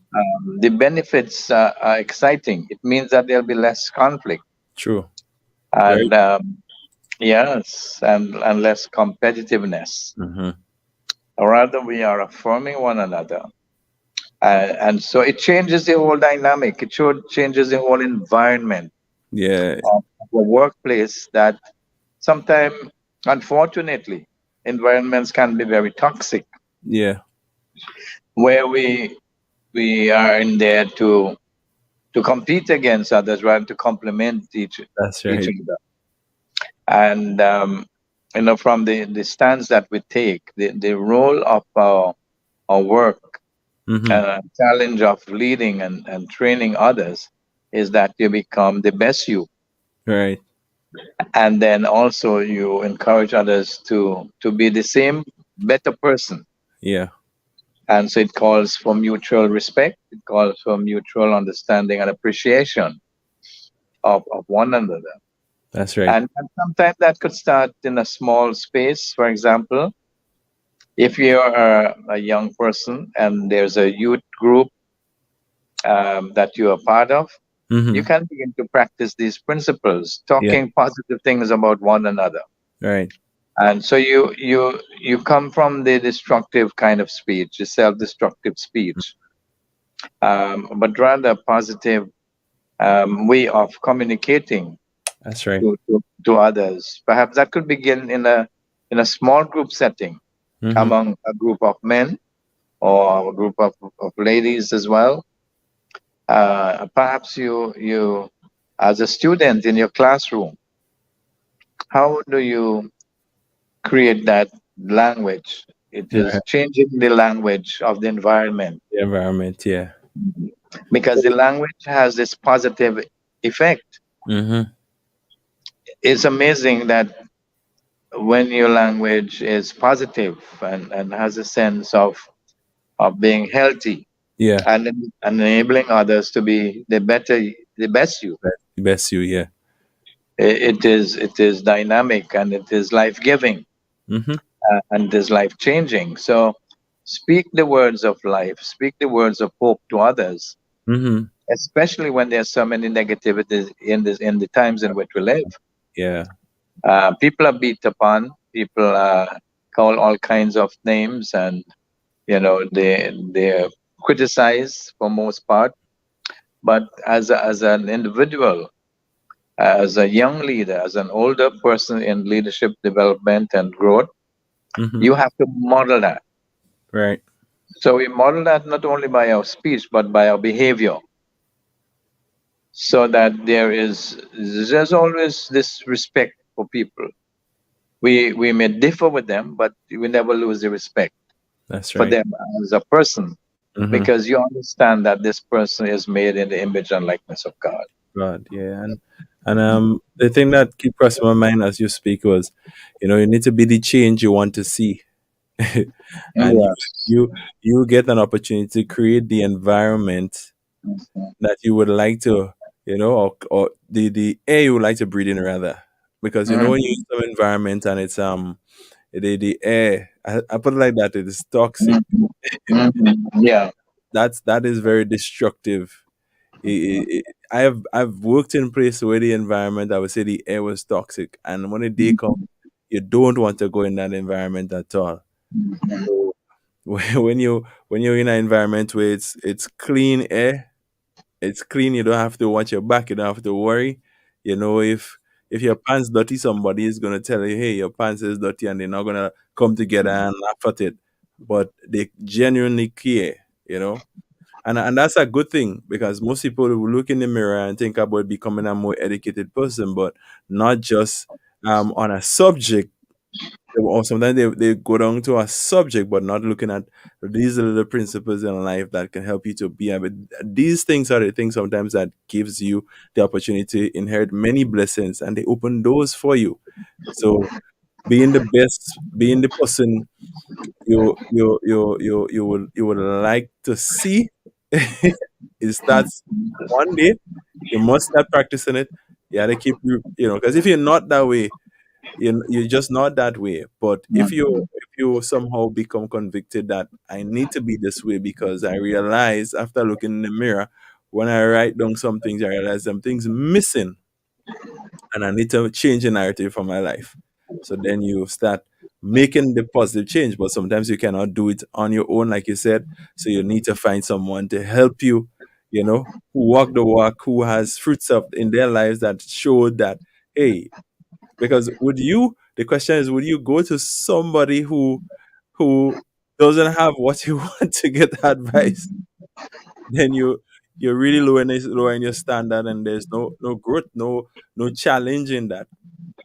The benefits are exciting. It means that there'll be less conflict True. Very. and yes, and less competitiveness. Mm-hmm. Rather, we are affirming one another. And so it changes the whole dynamic. Changes the whole environment Yeah. of the workplace that sometimes, unfortunately, environments can be very toxic, Yeah. where we are in there to compete against others rather to complement That's each right. other. And from the stance that we take, the role of our work Mm-hmm. and challenge of leading and training others is that you become the best you, Right. and then also you encourage others to be the same better person. Yeah. And so it calls for mutual respect, it calls for mutual understanding and appreciation of one another. That's right. And sometimes that could start in a small space. For example, if you're a young person and there's a youth group that you are part of, you Mm-hmm. can begin to practice these principles, Yeah. talking positive things about one another. Right. And so you come from the destructive kind of speech, the self-destructive speech, but rather positive way of communicating That's right. to others. Perhaps that could begin in a small group setting Mm-hmm. among a group of men or a group of ladies as well. Perhaps you as a student in your classroom, how do you create that language? It is Right. changing the language of the environment The environment. Yeah. because the language has this positive effect. Mm-hmm. It's amazing that when your language is positive and has a sense of being healthy Yeah. and enabling others to be the best you, Best you. Yeah. it is dynamic and it is life giving Mm-hmm. and it is life changing. So speak the words of life, speak the words of hope to others, Mm-hmm. especially when there's so many negativities in the times in which we live. Yeah. People are beat upon, people are called all kinds of names, and they're criticized for most part. But as an individual, as a young leader, as an older person in leadership development and growth, Mm-hmm. you have to model that. Right. So we model that not only by our speech but by our behavior, so that there's always this respect for people. We may differ with them, but we never lose the respect That's for right. them as a person, Mm-hmm. because you understand that this person is made in the image and likeness of God. God. Yeah. And the thing that keep crossing my mind as you speak was, you need to be the change you want to see. and Yes. you you get an opportunity to create the environment that you would like to, or the air you would like to breathe in rather, because when you're Mhm. in some environment and it's the air, I put it like that, it is toxic. Mhm. Mhm. Yeah. That is very destructive. I've worked in places where the environment, I would say the air was toxic, and when the day comes, you don't want to go in that environment at all. Mhm. So when you're in an environment where it's clean air, it's clean. You don't have to watch your back. You don't have to worry. If your pants dirty, somebody is gonna tell you, "Hey, your pants is dirty," and they're not gonna come together and laugh at it. But they genuinely care. You know, and that's a good thing, because most people will look in the mirror and think about becoming a more educated person, but not just on a subject, or sometimes they go down to a subject but not looking at these are the principles in life that can help you to be a bit. These things are the things sometimes that gives you the opportunity to inherit many blessings, and they open doors for you. So being the best, being the person you would like to see, it starts one day. You must start practicing it. You gotta keep because if you're not that way, you're just not that way. But if you somehow become convicted that I need to be this way, because I realize after looking in the mirror, when I write down some things, I realize some things missing, and I need to change the narrative for my life. So then you start making the positive change, but sometimes you cannot do it on your own, like you said. So you need to find someone to help you, who walk the walk, who has fruits of in their lives that show that, hey, because the question is, would you go to somebody who doesn't have what you want to get advice? Then you're really lowering your standard, and there's no growth, no challenge in that.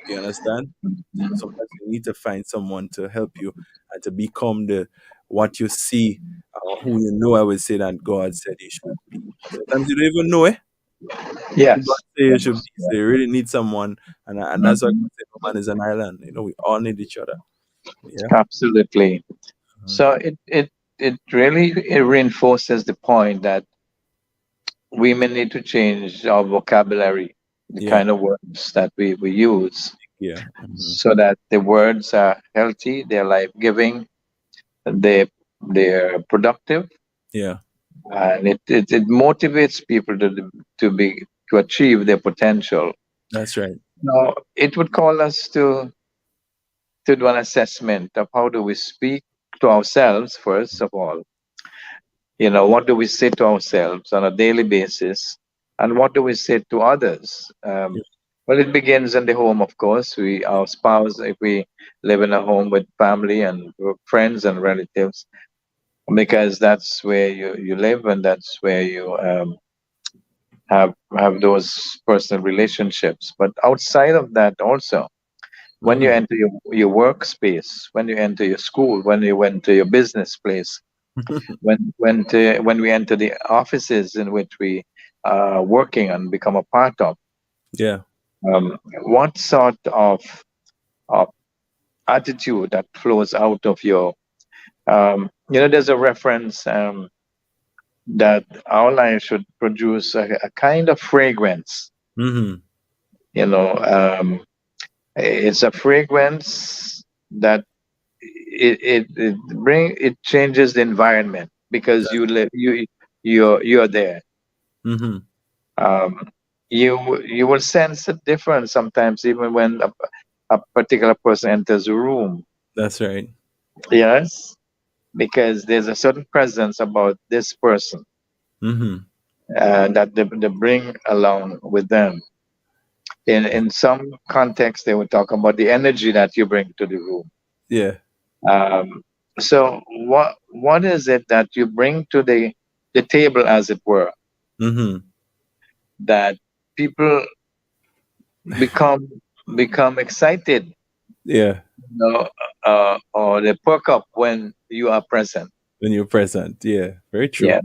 You understand? So sometimes you need to find someone to help you and to become the what you see, or who I would say that God said you should be. Sometimes you don't even know it. Who God Yes. say you should Yes. be. So you really need someone, and that's why God Mhm. said no man is an island. We all need each other. Yeah. Absolutely. Mhm. So it really it reinforces the point that we may need to change our vocabulary, the Yeah. kind of words that we use, Yeah. so that the words are healthy, they're life giving, they're productive, Yeah. and it motivates people to achieve their potential. That's right. Now, it would call us to do an assessment of how do we speak to ourselves first of all. What do we say to ourselves on a daily basis, and what do we say to others? Yeah. Well, it begins in the home, of course. Our spouse, if we live in a home with family and friends and relatives, because that's where you live, and that's where you have those personal relationships. But outside of that, also, when you Mhm. enter your workspace, when you enter your school, when you enter your business place, when we enter the offices in which we are working and become a part of, Yeah. what sort of attitude that flows out of your there's a reference that our life should produce a kind of fragrance. Mhm. you know um, it's a fragrance that it changes the environment because you live you're there. Mhm. You will sense a difference sometimes, even when a particular person enters a room. That's right. Yes, because there's a certain presence about this person Mhm. that they bring along with them. In some context, they would talk about the energy that you bring to the room. Yeah. Um, so, what is it that you bring to the table, as it were, Mhm. that people become become excited, Yeah. or they perk up when you are present? When you're present. Yeah. Very true. Yeah,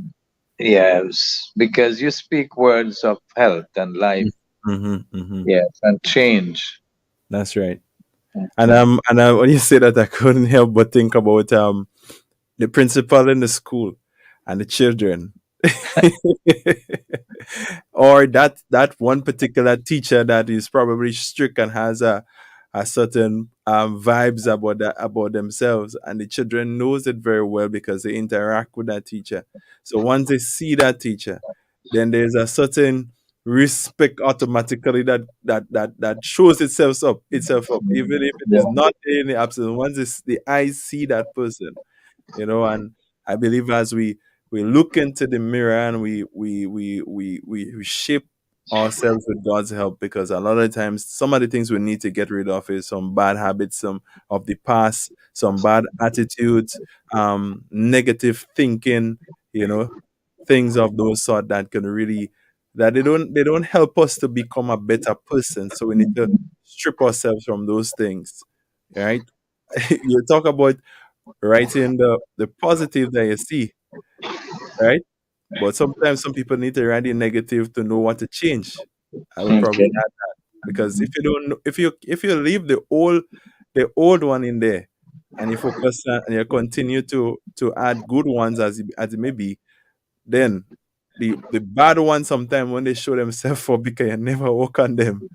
yes, because you speak words of health and life, Mhm. Mhm. yes, and change. That's right. When you say that, I couldn't help but think about the principal in the school and the children. Or that one particular teacher that is probably strict and has a certain vibes about themselves, and the children knows it very well because they interact with that teacher. So once they see that teacher, then there's a certain respect automatically that shows itself up, even if it is not there in the absence. Once the eyes see that person, and I believe as we look into the mirror and we shape ourselves with God's help, because a lot of times some of the things we need to get rid of is some bad habits, some of the past, some bad attitudes, negative thinking, you know things of those sort that can really, that they don't help us to become a better person. So we need to strip ourselves from those things, right? You talk about writing the positive that you see, right? But sometimes some people need to write the negative to know what to change. I would probably Okay. add that, because if you don't, if you leave the old one in there, and you focus and you continue to add good ones as it may be, then the bad ones sometimes when they show themselves up, because you never work on them,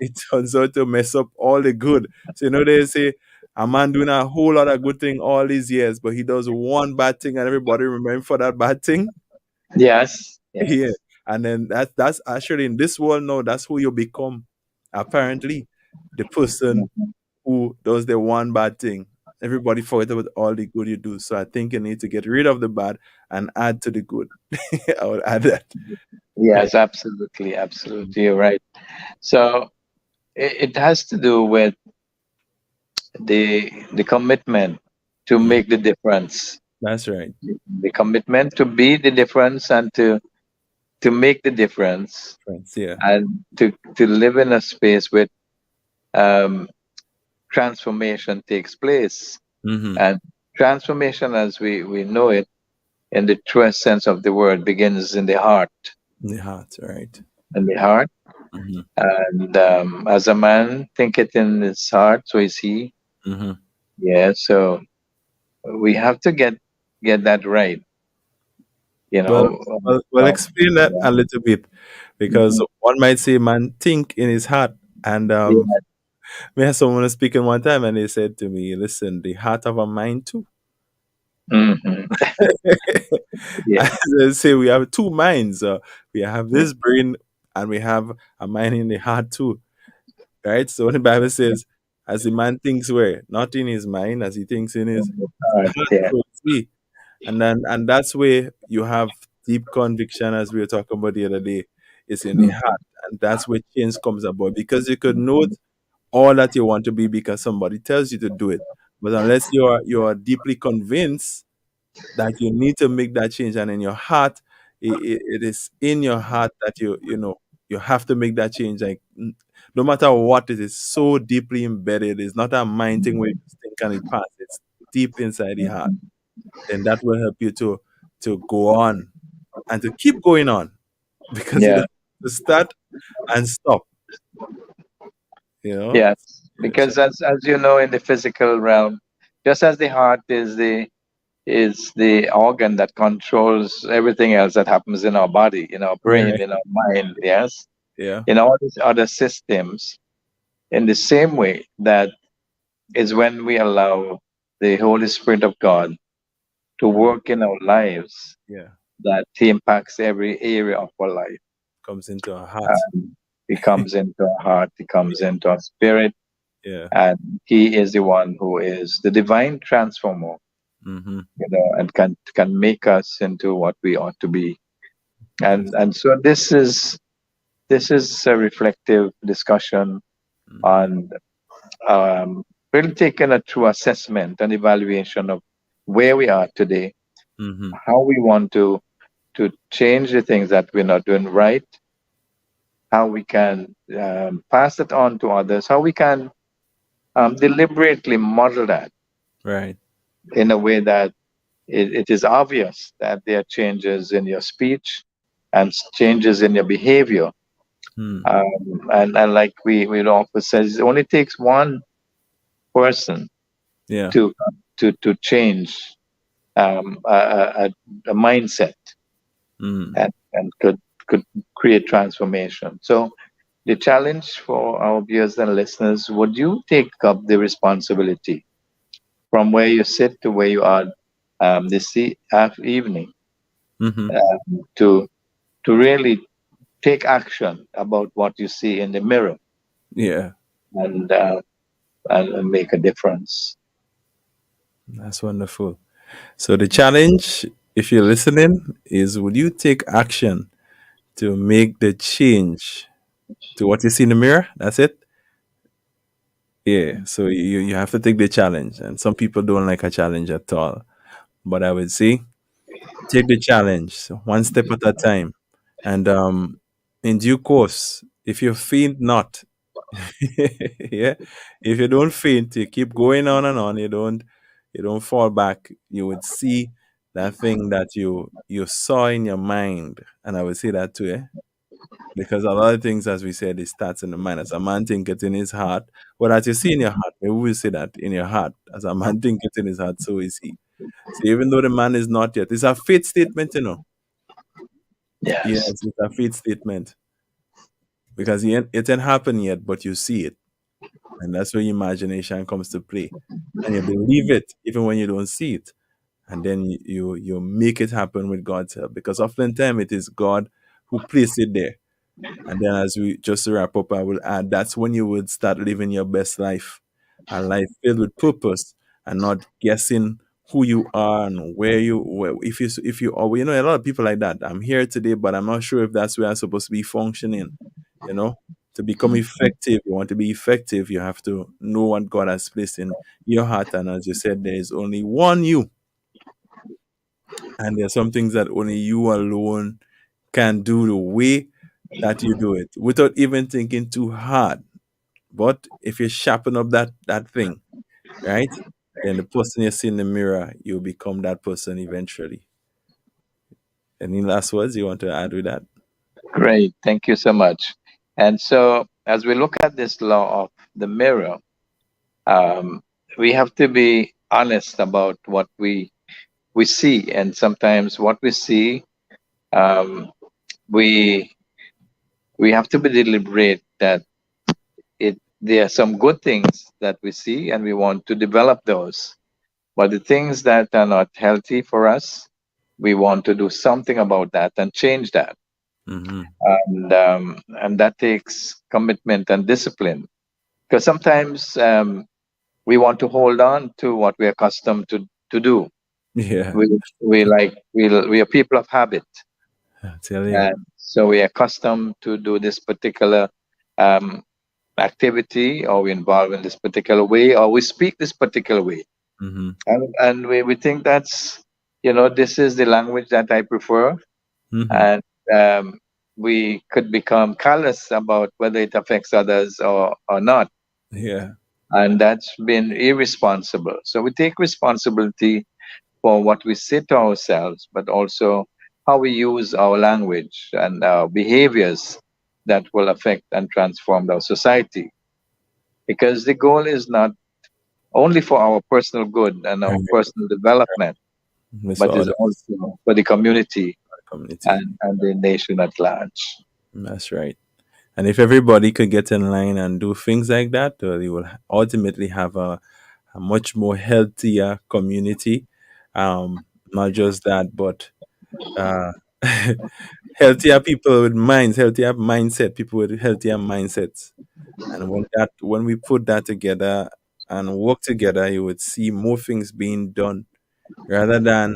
it turns out to mess up all the good. So they say a man doing a whole lot of good thing all these years, but he does one bad thing and everybody remember him for that bad thing. Yes. Yeah. Yes. And then that's actually in this world now, that's who you become. Apparently, the person who does the one bad thing. Everybody forget about all the good you do. So I think you need to get rid of the bad and add to the good. I would add that. Yes. Absolutely. Absolutely. You're right. So it has to do with the commitment to Mm, make the difference, that's right. the commitment to be the difference and to make the difference, Friends, yeah. and to live in a space where um, transformation takes place. Mm-hmm. And transformation, as we know it in the truest sense of the word, begins in the heart. The heart, right. In the heart. Mm-hmm. And as a man thinketh in his heart, so is he. Mm-hmm. Yeah. So we have to get that right. You Well, know. well, explain that a little bit, because one might say, "Man, think in his heart." And Yeah. we had someone speaking one time, and they said to me, "Listen, the heart of a mind too." Hmm. Yeah. As they say, we have two minds. We have this brain, and we have a mind in the heart too, right? So when the Bible says, "As a man thinks, where not in his mind, as he thinks in his heart, Yeah. so is he." And that's where you have deep conviction, as we were talking about the other day. It's in the heart, and that's where change comes about, because you could know all that you want to be because somebody tells you to do it, but unless you are deeply convinced that you need to make that change, and in your heart, it is in your heart that you have to make that change, like, no matter what, it is so deeply embedded. It's not a mind thing where you just think and it pass. It's deep inside the heart. Then that will help you to go on and to keep going on, because you Yeah. don't have to start and stop. You know. Yes. So, Because as you know, in the physical realm, just as the heart is the organ that controls everything else that happens in our body, in our yeah, brain, in our mind, yes, yeah. in all these other systems, in the same way that is when we allow the Holy Spirit of God to Mhm. work in our lives, Yeah, that He impacts every area of our life. comes into our heart. He comes into our heart, He comes into our spirit, Yeah. and He is the one who is the divine transformer, Mm-hmm. and can make us into what we ought to be. Yes. And so this is a reflective discussion Mm-hmm. on really taking a true assessment and evaluation of where we are today, Mm-hmm. how we want to change the things that we're not doing right, how we can pass it on to others, how we can deliberately model that Right. in a way that it is obvious that there are changes in your speech and changes in your behavior Mm. And like we often says, it only takes one person Yeah. to to change a mindset Mm. and could create transformation. So the challenge for our viewers and listeners: would you take up the responsibility from where you sit to where you are evening, Mm-hmm. to really take action about what you see in the mirror, Yeah. and and make a difference? That's wonderful. So the challenge, if you're listening, is would you take action to make the change to what you see in the mirror? That's it. Yeah. So you have to take the challenge, and some people don't like a challenge at all. But I would say take the challenge, so one step at a time, and in due course, if you faint not, yeah, if you don't faint, you keep going on and on. You don't fall back. You would see that thing that you saw in your mind, and I would say that too, because a lot of things, as we said, it starts in the mind. As a man thinketh in his heart, well, as you see in your heart, maybe we will say that in your heart, as a man thinketh in his heart, so is he. So even though the man is not yet, it's a faith statement. Yes. Yes, it's a faith statement because it ain't happened yet, but you see it, and that's where imagination comes to play, and you believe it even when you don't see it, and then you make it happen with God's help, because oftentimes it is God who placed it there. And then, as we just to wrap up, I will add that's when you would start living your best life, a life filled with purpose, and not guessing who you are and if you are. A lot of people like that. I'm here today, but I'm not sure if that's where I'm supposed to be functioning. You know, to become effective, you want to be effective, you have to know what God has placed in your heart. And as you said, there is only one you, and there are some things that only you alone can do the way that you do it without even thinking too hard. But if you sharpen up that thing, right, then the person you see in the mirror, you'll become that person eventually. Any last words you want to add with that? Great. Thank you so much. And so, as we look at this law of the mirror, um, we have to be honest about what we see, and sometimes what we see, um, we we have to be deliberate that there are some good things that we see, and we want to develop those. But the things that are not healthy for us, we want to do something about that and change that. Mm-hmm. And that takes commitment and discipline, because sometimes we want to hold on to what we're accustomed to do. Yeah, We are people of habit, I tell you. and so we are accustomed to do this particular um, activity, or we involve in this particular way, or we speak this particular way, Mm-hmm. and we think that's, this is the language that I prefer. Mm-hmm. And we could become callous about whether it affects others or not, Yeah. and that's been irresponsible. So we take responsibility for what we say to ourselves, but also how we use our language and our behaviors that will affect and transform our society. Because the goal is not only for our personal good and our Right. personal development, It's but for is others, also for the community community. and the nation at large. That's right. And if everybody could get in line and do things like that, we will ultimately have a much more healthier community. Not just that, but uh, healthier people with minds, healthier mindset, people with healthier mindsets. And when we put that together and work together, you would see more things being done rather than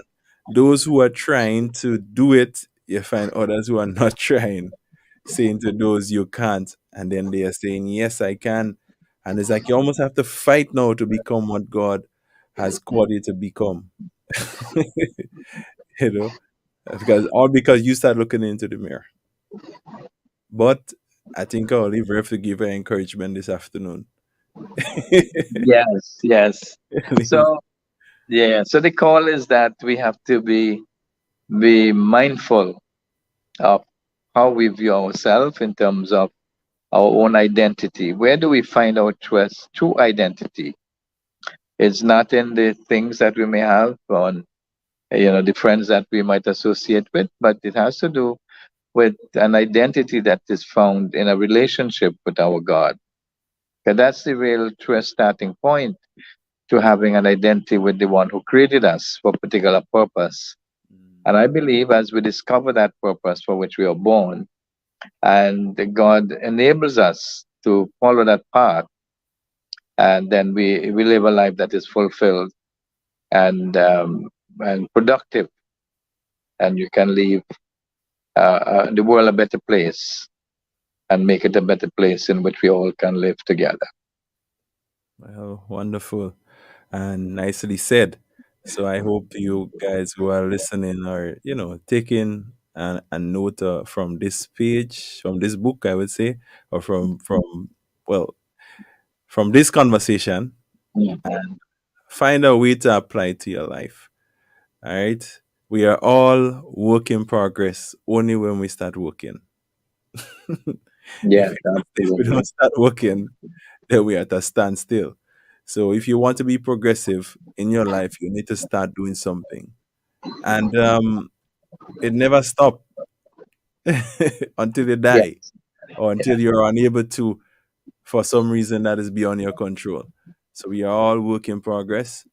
those who are trying to do it. You find others who are not trying, saying to those you can't, and then they are saying yes, I can. And it's like you almost have to fight now to become what God has called you to become. you know, because you start looking into the mirror. But I think I'll leave Ref to give her encouragement this afternoon. Yes, yes. So yeah, so the call is that we have to be mindful of how we view ourselves in terms of our own identity. Where do we find our true identity? It's not in the things that we may have on, the friends that we might associate with, but it has to do with an identity that is found in a relationship with our God. And that's the real true starting point to having an identity with the one who created us for a particular purpose. And I believe as we discover that purpose for which we are born, and God enables us to follow that path, and then we live a life that is fulfilled and productive, and you can leave the world a better place and make it a better place in which we all can live together. Well, wonderful and nicely said. So I hope you guys who are listening are, taking a note from this page, from this book, I would say, or well, from this conversation, Mhm. and find a way to apply it to your life. All right. We are all work in progress only when we start working. if, Yes, if we absolutely. don't start working, then we are at a standstill. So if you want to be progressive in your life, you need to start doing something. And it never stop until you Yeah, die or until you're unable to for some reason that is beyond your control. So we are all work in progress.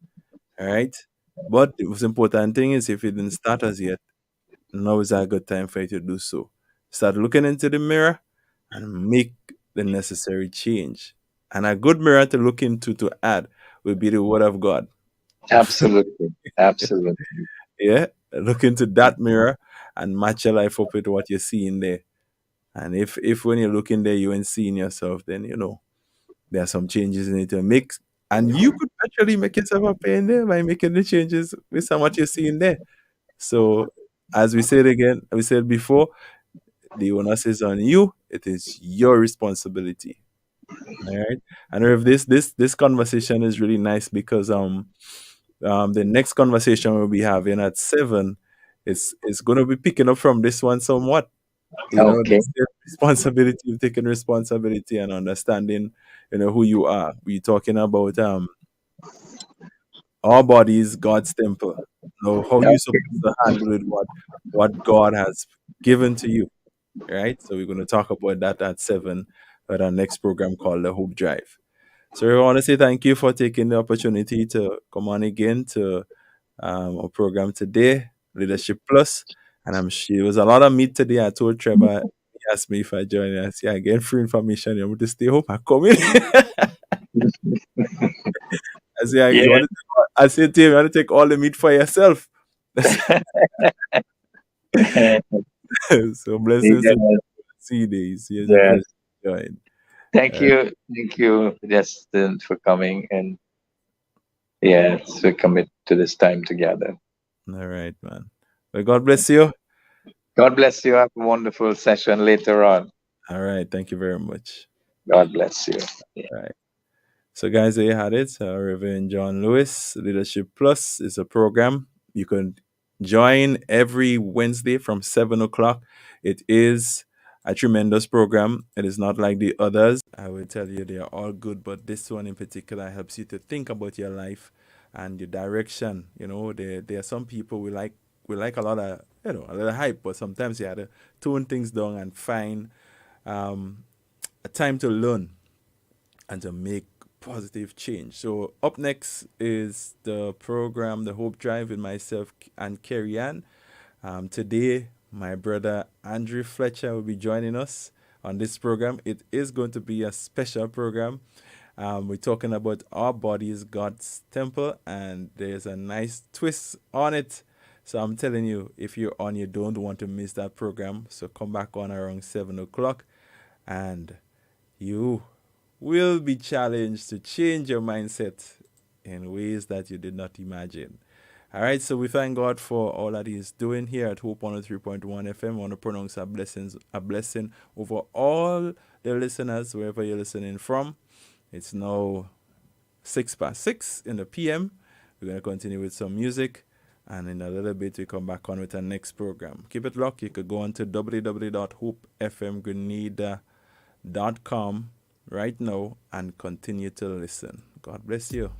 All right. But the most important thing is if you didn't start as yet, now is a good time for you to do so. Start looking into the mirror and make the necessary change. And a good mirror to look into to add will be the Word of God. absolutely. Absolutely. Yeah, look into that mirror and match your life up with what you see in there. And if when you look in there you ain't seeing yourself, then there are some changes you need to make. And you could actually make yourself happy in there by making the changes based on what you see in there. So as we said before, the onus is on you. It is your responsibility. All right. And if this conversation is really nice because the next conversation we'll be having at 7 is going to be picking up from this one somewhat. Okay. The responsibility of taking responsibility and understanding, who you are. We're talking about our body is God's temple. How you supposed to handle it, what God has given to you. Right? So we're going to talk about that at 7 at our next program called the Hope Drive. So I want to say thank you for taking the opportunity to come on again to our program today, Leadership Plus. And I'm sure it was a lot of meat today. I told Trevor, he asked me if I join. I said, I get free information. You want to stay home? I come in. I said, Yeah. I said to him, you want to take all the meat for yourself. So blessings to Yes. see days. Here's a Yes. pleasure to join. Thank you. Thank you, Justin, for coming. And yes, we commit to this time together. All right, man. Well, God bless you. God bless you. Have a wonderful session later on. All right. Thank you very much. God bless you. All right. So, guys, there you had it. Reverend John Lewis, Leadership Plus is a program you can join every Wednesday from 7 o'clock. It is a tremendous program. It is not like the others. I will tell you they are all good, but this one in particular helps you to think about your life and your direction. There are some people we like a lot of a little hype, but sometimes you have to tone things down and find a time to learn and to make positive change. So up next is the program, the Hope Drive, with myself and Kerry Ann. Today, my brother Andrew Fletcher will be joining us on this program. It is going to be a special program. We're talking about our body is God's temple, and there's a nice twist on it. So I'm telling you, if you're on, you don't want to miss that program. So come back on around 7 o'clock, and you will be challenged to change your mindset in ways that you did not imagine. All right, so we thank God for all that He is doing here at Hope 103.1 FM. I want to pronounce a blessing over all the listeners, wherever you're listening from. It's now 6 past 6 in the PM. We're going to continue with some music. And in a little bit, we come back on with our next program. Keep it locked. You could go on to www.hopefmgrenada.com right now and continue to listen. God bless you.